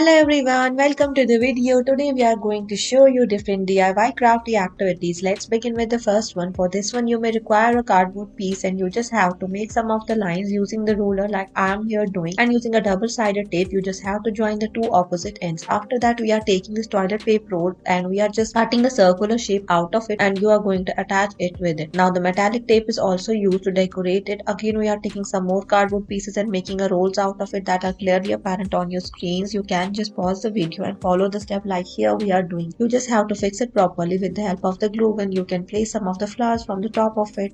Hello everyone, welcome to the video. Today we are going to show you different DIY crafty activities. Let's begin with the first one. For this one you may require a cardboard piece and you just have to make some of the lines using the ruler like I am here doing, and using a double-sided tape you just have to join the two opposite ends. After that we are taking this toilet paper roll and we are just cutting a circular shape out of it and you are going to attach it with it. Now the metallic tape is also used to decorate it. Again we are taking some more cardboard pieces and making a rolls out of it that are clearly apparent on your screens. You can just pause the video and follow the step like here we are doing. You just have to fix it properly with the help of the glue and you can place some of the flowers from the top of it.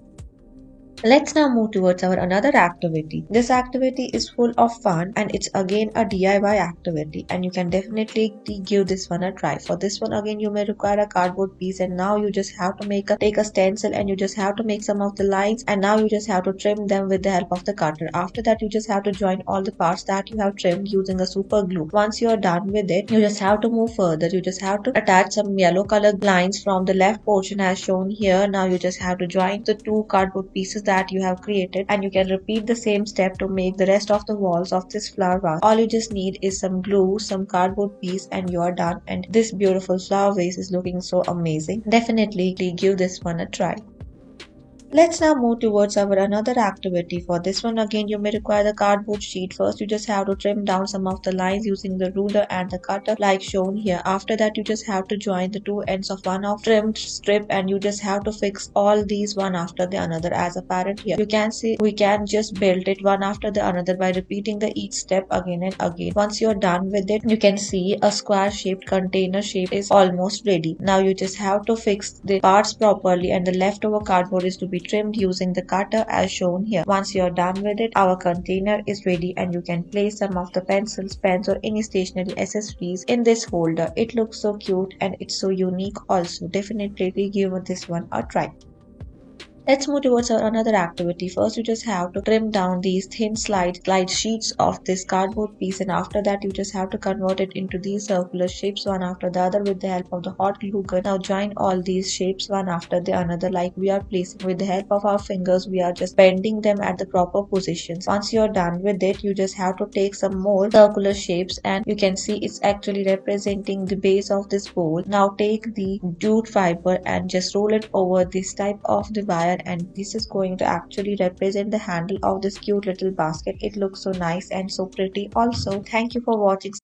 Let's now move towards our another activity. This activity is full of fun and it's again a DIY activity and you can definitely give this one a try. For this one again you may require a cardboard piece and now you just have to take a stencil and you just have to make some of the lines and now you just have to trim them with the help of the cutter. After that you just have to join all the parts that you have trimmed using a super glue. Once you are done with it, you just have to move further. You just have to attach some yellow colored lines from the left portion as shown here. Now you just have to join the two cardboard pieces that you have created and you can repeat the same step to make the rest of the walls of this flower vase. All you just need is some glue, some cardboard piece and you are done, and this beautiful flower vase is looking so amazing. Definitely give this one a try. Let's now move towards our another activity. For this one again you may require the cardboard sheet. First you just have to trim down some of the lines using the ruler and the cutter like shown here. After that you just have to join the two ends of one of trimmed strip and you just have to fix all these one after the another as apparent here. You can see we can just build it one after the another by repeating the each step again and again. Once you're done with it, you can see a square shaped container shape is almost ready. Now you just have to fix the parts properly and the leftover cardboard is to be trimmed using the cutter as shown here. Once you're done with it, our container is ready and you can place some of the pencils, pens or any stationery accessories in this holder. It looks so cute and it's so unique also. Definitely give this one a try. Let's move towards our another activity. First, you just have to trim down these thin slide sheets of this cardboard piece, and after that, you just have to convert it into these circular shapes one after the other with the help of the hot glue gun. Now, join all these shapes one after the another, like we are placing with the help of our fingers. We are just bending them at the proper positions. Once you are done with it, you just have to take some more circular shapes, and you can see it's actually representing the base of this bowl. Now, take the jute fiber and just roll it over this type of the wire, and this is going to actually represent the handle of this cute little basket. It looks so nice and so pretty also. Thank you for watching.